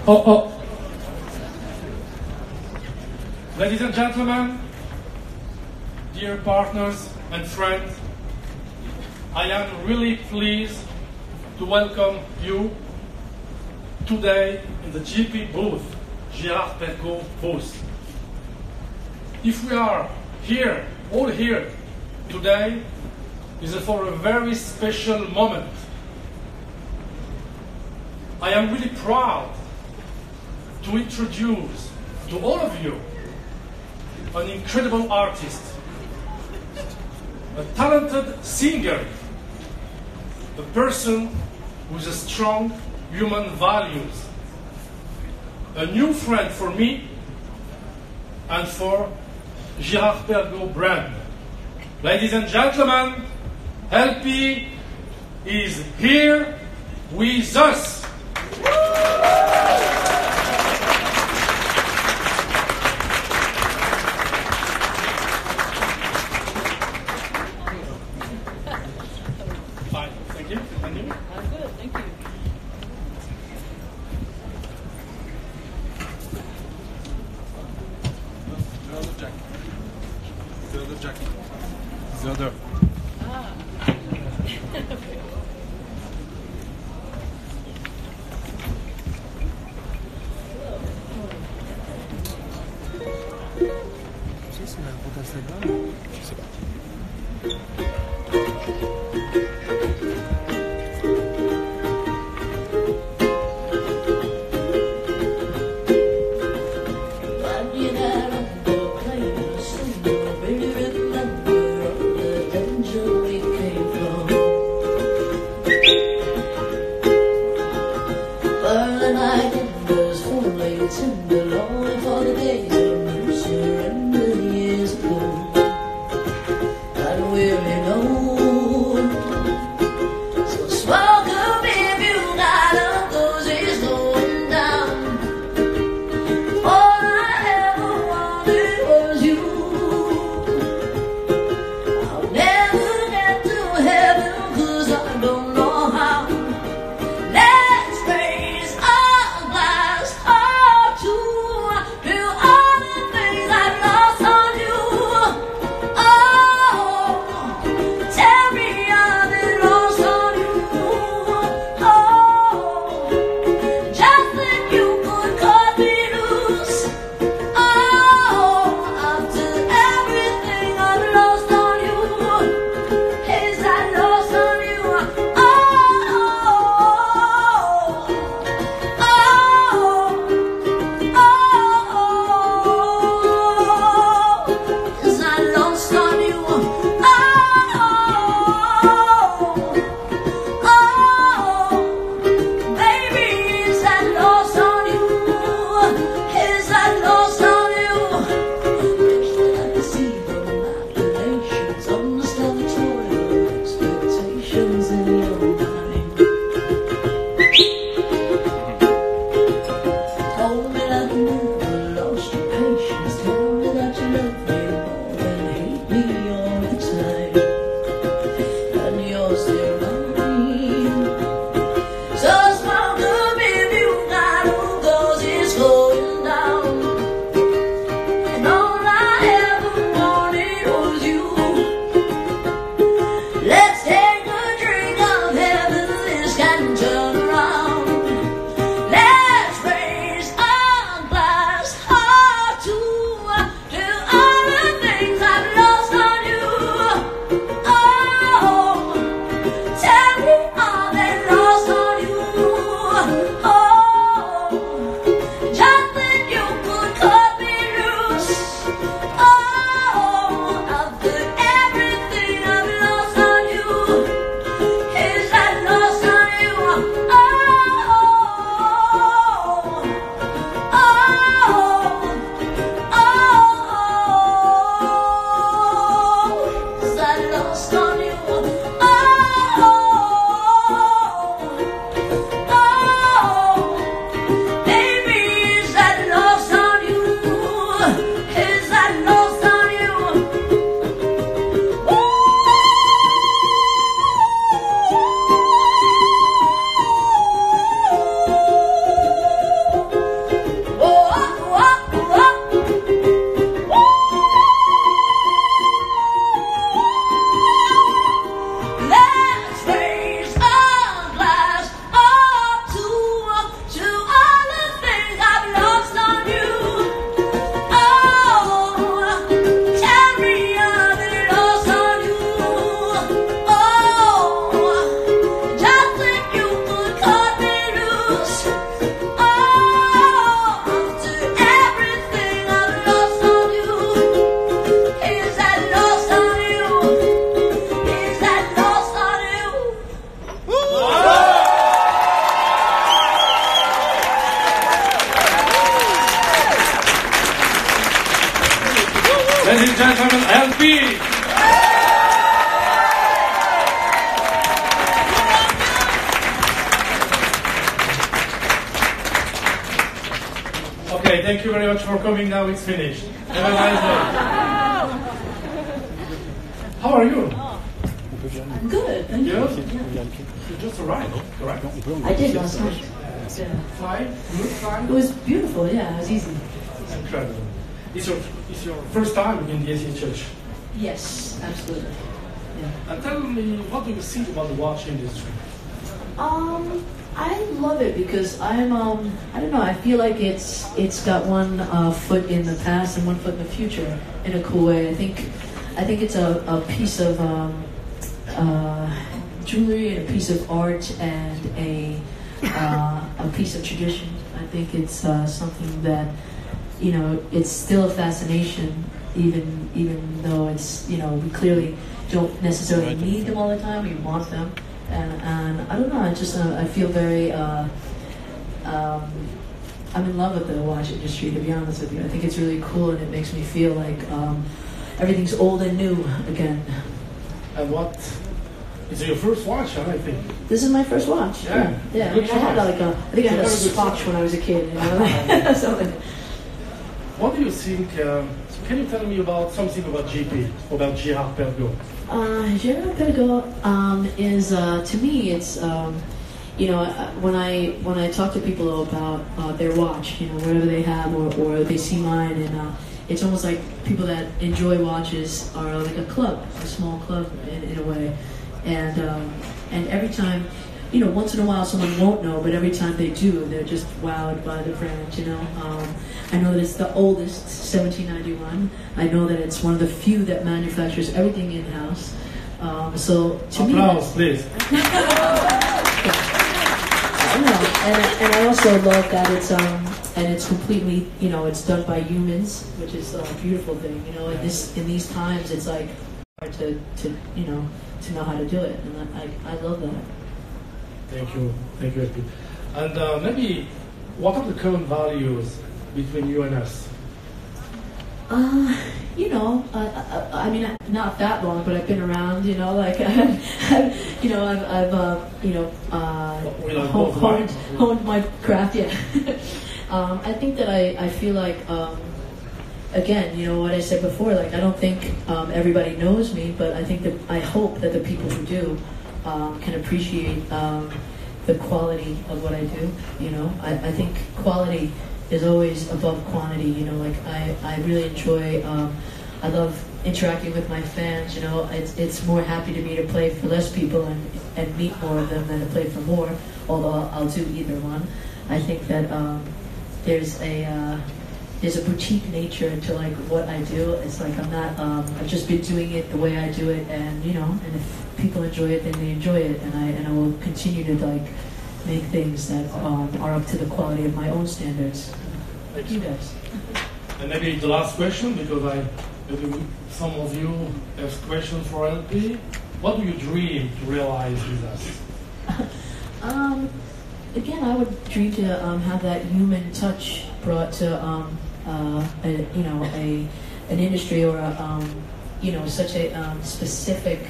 Oh, oh. Ladies and gentlemen, dear partners and friends, I am really pleased to welcome you today in the GP booth, Girard-Perregaux booth. If we are here, all here today, is for a very special moment. I am really proud to introduce to all of you an incredible artist, a talented singer, a person with a strong human values, a new friend for me and for Girard-Perregaux brand. Ladies and gentlemen, LP is here with us. Fine, thank you. And you? I'm good, thank you. The other. Ah. Tu sais si la route Instagram? Je sais pas. Tender longing for the days when you surrendered years ago. I don't really know. So smoke up if you got up, 'cause it's going down. All I ever wanted was you. I'll never get to heaven 'cause I don't know how. Let's raise a glass to you. Ladies and gentlemen, LP. Okay, thank you very much for coming. Now it's finished. Have a nice day. How are you? I'm good. Thank you. You just arrived, correct? I did last night. Yeah. Fine? Good? Fine? It was beautiful. Yeah, it was easy. Incredible. It's your first time in the SIHH. Yes, absolutely. Yeah. And tell me, what do you think about the watch industry? I love it because I don't know, I feel like it's got one foot in the past and one foot in the future in a cool way. I think it's a piece of jewelry and a piece of art and a piece of tradition. I think it's something that, you know, it's still a fascination, even though it's, you know, we clearly don't necessarily need them all the time. We want them. And I don't know, I feel very, I'm in love with the watch industry, to be honest with you. I think it's really cool and it makes me feel like everything's old and new again. And what is your first watch, I think? This is my first watch. Yeah. I mean, I think I had a Swatch when I was a kid, you know? Something. What do you think, can you tell me about something about GP, about Girard-Perregaux? Girard-Perregaux is, to me, it's, you know, when I talk to people about their watch, you know, whatever they have or they see mine, and it's almost like people that enjoy watches are like a club, a small club in a way, and every time, you know, once in a while someone won't know, but every time they do, they're just wowed by the brand, you know. I know that it's the oldest, 1791. I know that it's one of the few that manufactures everything in-house. So to me... Applause, please. And I also love that it's completely, you know, it's done by humans, which is a beautiful thing, you know. In these times, it's like hard to you know, to know how to do it, and I love that. Thank you, LP. And maybe, what are the current values between you and us? You know, I mean, not that long, but I've been around. You know, like, you know, I've you know, honed my craft. Yeah. I think that I feel like, again, you know what I said before. Like, I don't think everybody knows me, but I hope that the people who do can appreciate the quality of what I do. You know, I think quality is always above quantity, you know. Like I really enjoy, I love interacting with my fans, you know. It's more happy to me to play for less people and meet more of them than to play for more, although I'll do either one. I think that there's a boutique nature to like what I do. It's like I'm not, I've just been doing it the way I do it, and you know, and if people enjoy it, then they enjoy it, and I will continue to like make things that are up to the quality of my own standards. Like you guys. And maybe the last question, because maybe some of you have questions for LP. What do you dream to realize with us? Again, I would dream to have that human touch brought to you know, an industry or you know, such a specific,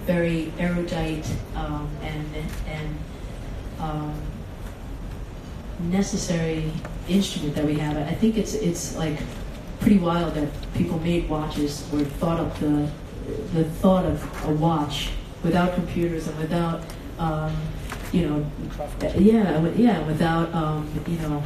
very erudite and necessary instrument that we have. I think it's like pretty wild that people made watches or thought up the thought of a watch without computers and without you know, without you know,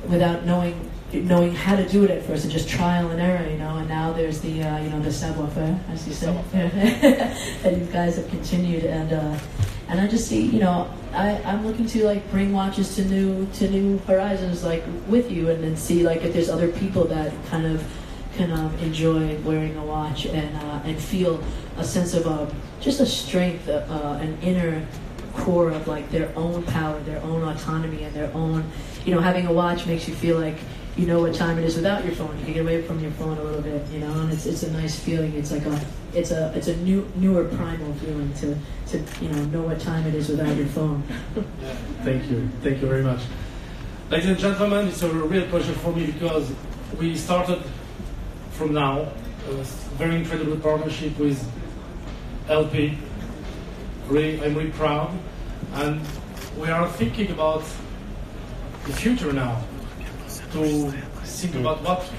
without knowing how to do it at first, and just trial and error, you know. And now there's the you know, the savoir-faire, as you say, that you guys have continued, and I just see, you know, I'm looking to like bring watches to new horizons, like with you, and then see like if there's other people that kind of can enjoy wearing a watch and feel a sense of just a strength, an inner core of like their own power, their own autonomy, and their own, you know, having a watch makes you feel like you know what time it is without your phone. You can get away from your phone a little bit, you know, and it's a nice feeling. It's like it's a newer primal feeling to you know what time it is without your phone. Thank you very much, ladies and gentlemen. It's a real pleasure for me because we started from now a very incredible partnership with LP. I'm really proud, and we are thinking about the future now, to think about what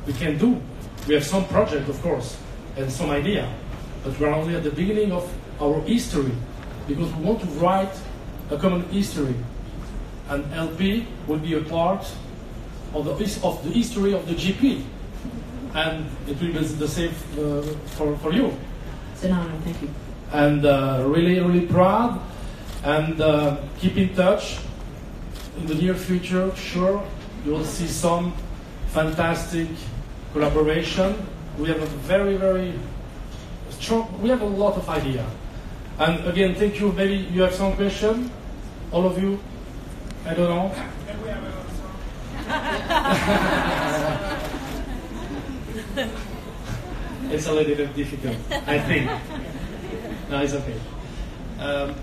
we can do. We have some project, of course, and some idea, but we are only at the beginning of our history, because we want to write a common history, and LP will be a part of the history of the GP, and it will be the same for you. It's an honor, thank you. And really, really proud, and keep in touch. In the near future, sure, you will see some fantastic collaboration. We have a very, very strong, we have a lot of idea. And again, thank you. Maybe you have some question, all of you? I don't know. It's a little bit difficult, I think. No, it's okay. I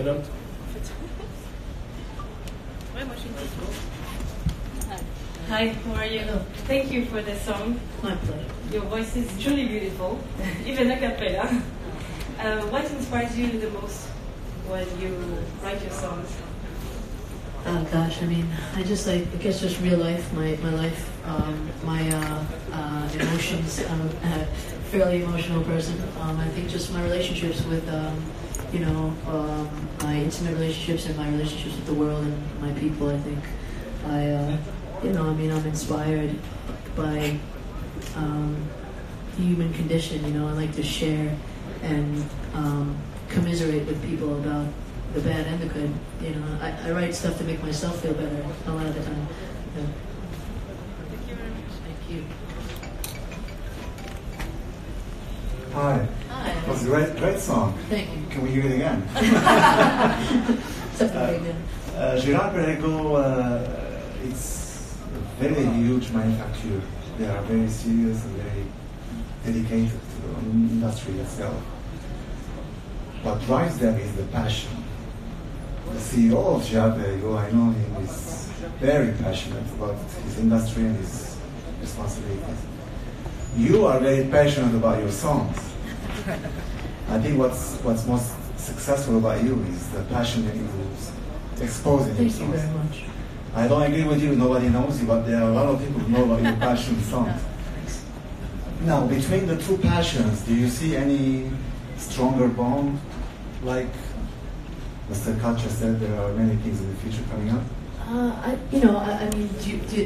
don't. Hi, how are you? Thank you for the song. My pleasure. Your voice is truly beautiful, even a cappella. What inspires you the most when you write your songs? Oh gosh, I mean, I guess just real life, my life, my emotions. I'm a fairly emotional person. I think just my relationships with, my intimate relationships and my relationships with the world and my people. I think I'm inspired by the human condition. I like to share and commiserate with people about the bad and the good. I write stuff to make myself feel better a lot of the time. Yeah. Thank you very much. Thank you. Hi. Hi. It was a great song. Thank you. Can we hear it again? Something very good. Girard-Perregaux, it's a very huge manufacturer. They are very serious and very dedicated to the industry itself. What drives them is the passion. The CEO of Girard-Perregaux, I know him, is very passionate about his industry and his responsibilities. You are very passionate about your songs. I think what's most successful about you is the passion that you expose in your Thank you songs. very much. I don't agree with you, nobody knows you, but there are a lot of people who know about your passion songs. Now, between the two passions, do you see any stronger bond? Like Mr. Katcha said, there are many things in the future coming up.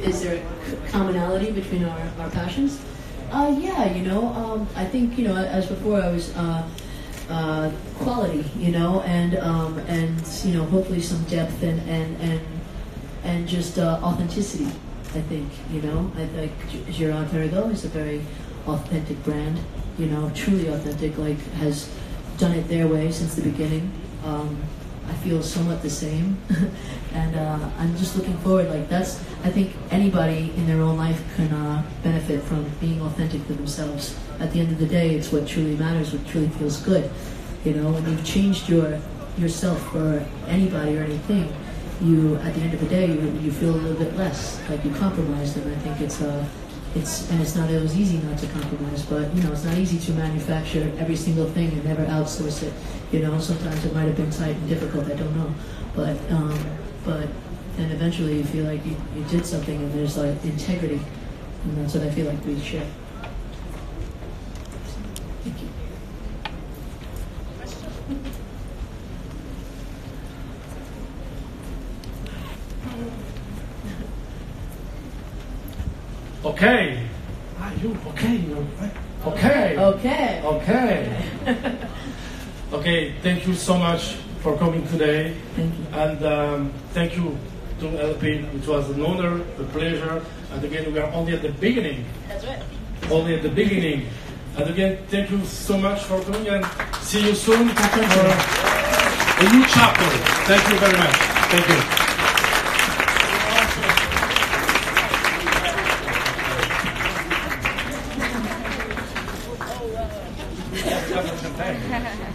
Is there a commonality between our passions? I think, as before, I was quality, and hopefully some depth and just authenticity. I think, I think Girard-Perregaux is a very authentic brand, truly authentic, has done it their way since the beginning. I feel somewhat the same, and I'm just looking forward. I think anybody in their own life can benefit from being authentic to themselves. At the end of the day, it's what truly matters, what truly feels good. When you've changed yourself for anybody or anything, at the end of the day, you feel a little bit less, like you compromised, and I think it's not always easy not to compromise, but it's not easy to manufacture every single thing and never outsource it. Sometimes it might have been tight and difficult, I don't know, but then eventually you feel like you did something and there's integrity, and that's what I feel like we share. Thank you. Okay. You okay? Okay. Okay. Okay. Okay. Thank you so much for coming today. Thank you. And thank you to LP. It was an honor, a pleasure. And again, we are only at the beginning. That's right. Only at the beginning. And again, thank you so much for coming, and see you soon for a new chapter. Thank you very much. Thank you. Champagne.